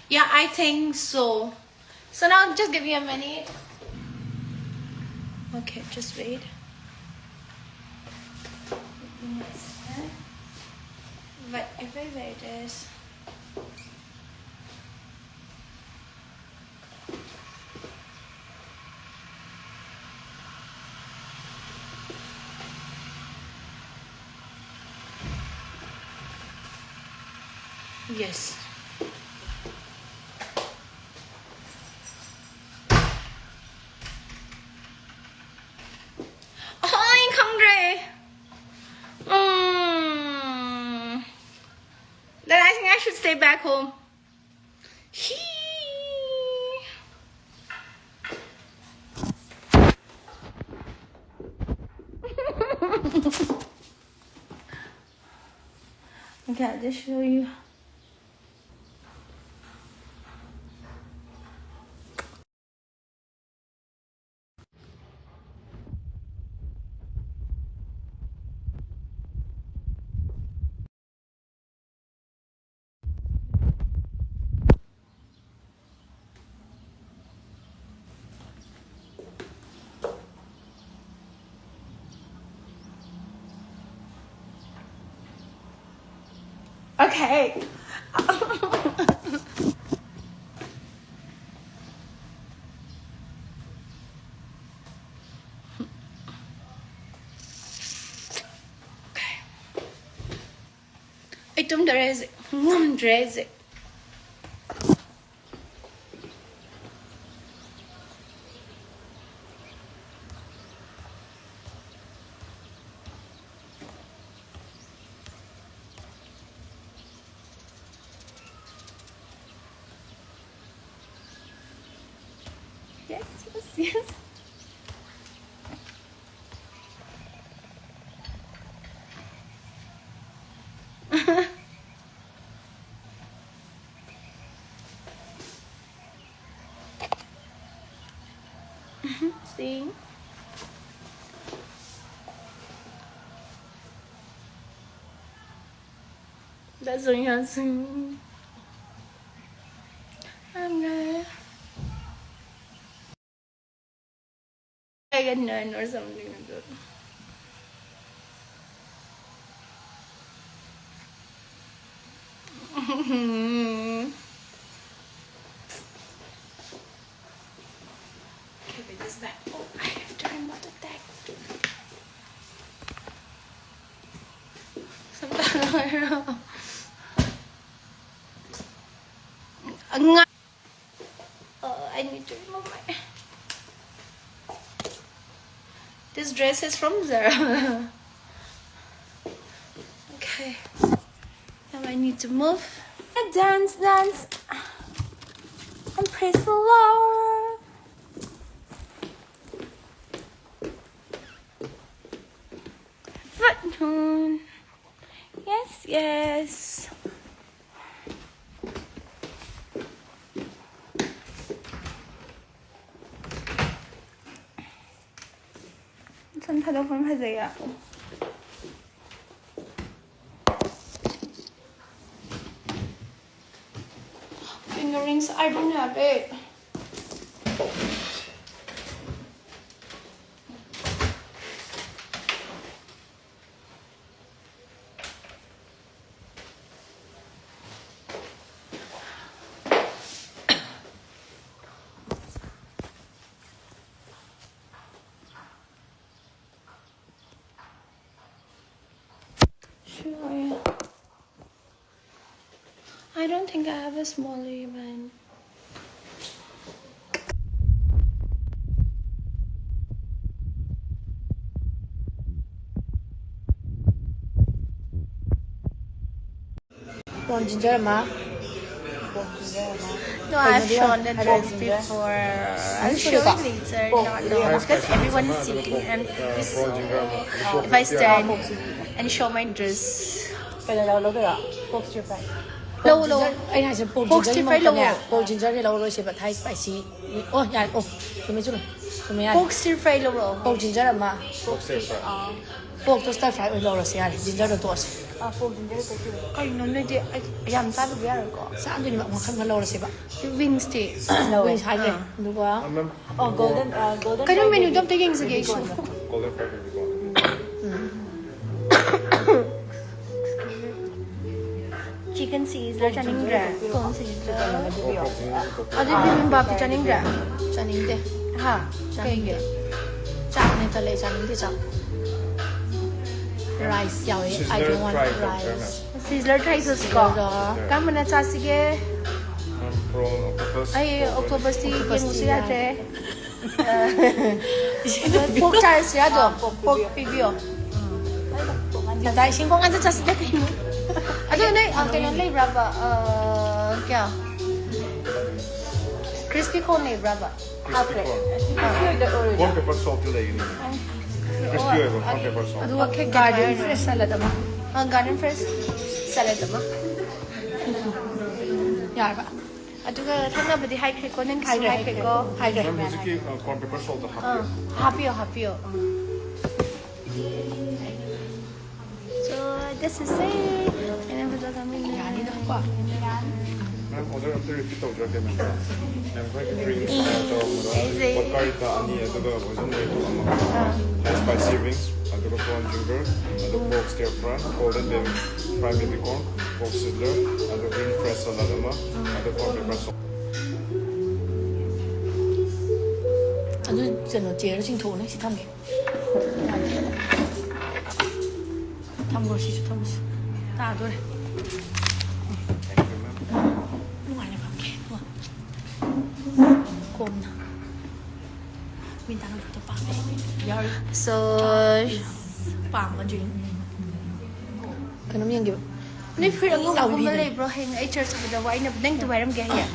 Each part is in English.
Yeah, I think so. So now just give me a minute. Okay, just wait. Whatever it is. Yes. Hi, Khufajse. Then I think I should stay back home. Okay, I'll just show you. Okay. Item dress. Dress. Yes, yes, yes. See? That's what you're saying. I'm gonna get none or something like that. Okay, wait, this back. Oh, I have to remove that. Sometimes I need to remove my. This dress is from Zara. Okay. Now I need to move. Dance, dance. And praise the Lord. Yes, yes. Hello from Khufajse. Finger rings, I don't have it. Sure. I don't think I have a small ribbon. Want ginger ma? No, I've shown it before. I'll show you later. No, because everyone is sitting and this, if I stand and show my dress. ไปแล้วเราด้วยอ่ะพวกชื่อไป low. I has a pork stir fry low. Pork ginger low but Thai spicy. Oh yeah, oh, to me too. Pork stir fry low. Pork ginger ma. Pork stir fry. Pork to stir fry with low ginger to toast. Pork ginger to I know no yam sa bu ya ko. Sa ando ni ma kan low ba. Wings tea. Wings high le. Duba. Oh, golden. Kano menu dam taking sa geisho. Golden fried bacon. Chicken Caesar chaning gra. Corn Caesar. Adi bibimbap chaning gra. Chaning de. Ha. Chaning de. Chang ne tale chaning de chang. Rice yaw I don't want rice. Sizzler tries us ko. Kam na cha sige. Prawn octopus. Ay octopus ti musi ate. Pork char siya do. Pork pibio. Dai sing kong anda cha sige kayo. Ano na kailan lay brava kya? Crispy corn lay brava. Crispy corn. One pepper salt lagi ni. Crispy one pepper salt. Adu kek Garden fresh salad ama. Garden fresh salad ama. Yar ba. Aduga thana badi high cake ko nen high cake ko. Ma'am, music corn pepper salt Happy. So this is it. And then kami Yani na ba. Ma'am, order after repeat order ke ma'am. Ma'am, koi drinks vodka ita ani aduga version ni to amma. Spicy wings, aduga prawn ginger, aduga pork stir fry, golden fried baby corn, pork sizzler, aduga green fresh salad amma, aduga corn pepper salt. Adu zeno jie de jing tu ne si tham ge. Tham go si chu tham si. Ta do le. Thank you, ma'am. Lu ai le ba ke. Kom na. Min ta to pa me. Yar So pa ma jing. Kanam yang ge. ni phir ang ko malay bro heng ai church ko da wai na deng tu wairam ge ya.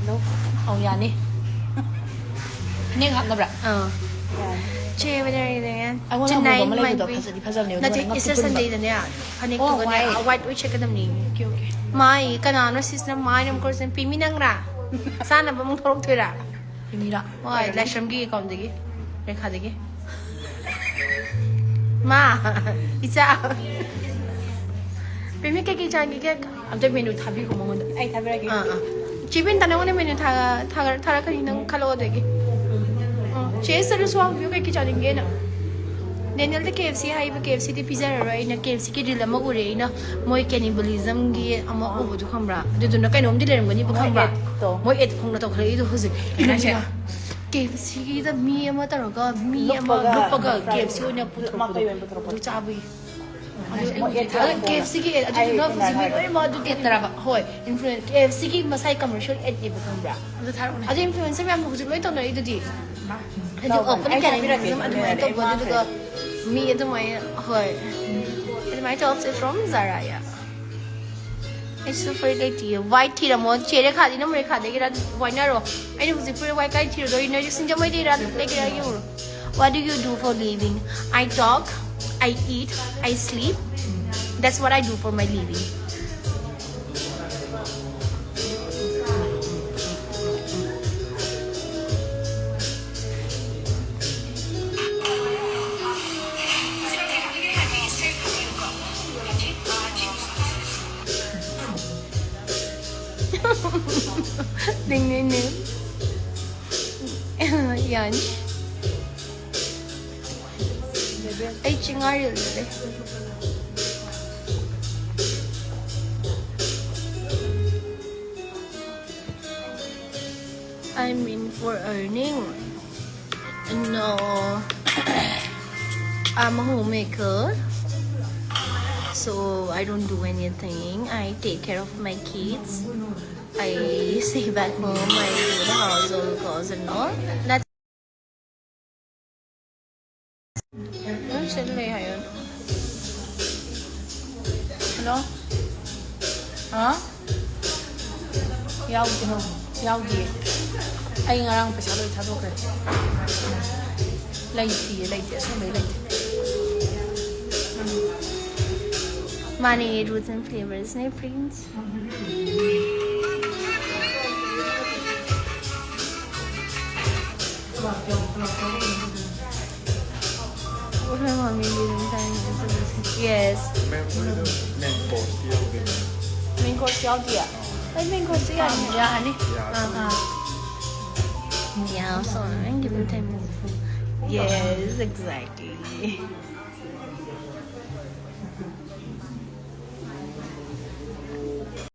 No. Au ya ni. Ni ngap na bra. Che ba dai ne. I want to go Malay do phasal ne. Na te is Sunday da ne. Hanik ko ne white which ka dam ni. Okay. Mai kana no sis na mai nam ko sen pi mi nang ra. Sana ba mong thorok thira. Mira. Wai la sham gi kom de gi. Rekha de gi. Ma isa. Pi mi ke ki chang gi ke. Am te menu thabi ko mo ai thabi ra ge. Chibin tanang ne menu tha ka ni nang khalo de gi. Chase the swamp, you get on again. Daniel the KFC, I have a KFC, the pizza, right? A KFC, Dilama Urena, Moy cannibalism, gay, Ama over to Cambra. They do not kind of delay when you become back. Moy at Pongato Clay, who's it? KFC, the me, a matter of God, me, a mother, KFC, and put Chabi. KFC, I don't know very much to get the Hoy, influence KFC, Masai commercial at Ibacambra. I didn't influence him who's right on the I do open cannibalism and my top body to go me at my hoy. And my tops is from Zaraya. It's super good tea. White tea, more cherry card, no more card, they get one narrow. I know the pretty white guy tea, though you know, just enjoy my day, like a euro. What do you do for living? I talk, I eat, I sleep. That's what I do for my living. Ding ding ding. Yan. Ay chingaryo lele. I'm in for earning. No. I'm a homemaker. So I don't do anything. I take care of my kids. I stay back home. I do the household chores and all. That's Hello? Hả? Giao gì không? Giao gì? Anh ngang phải sao đây tháo đồ kìa. Lấy thì sao mấy lấy. Money, roots and flavors, no prints. What my mommy didn't tell me. Yes. Main course dia. Main course dia. Main course dia ni. Yeah, so I'm giving time. Yes, exactly.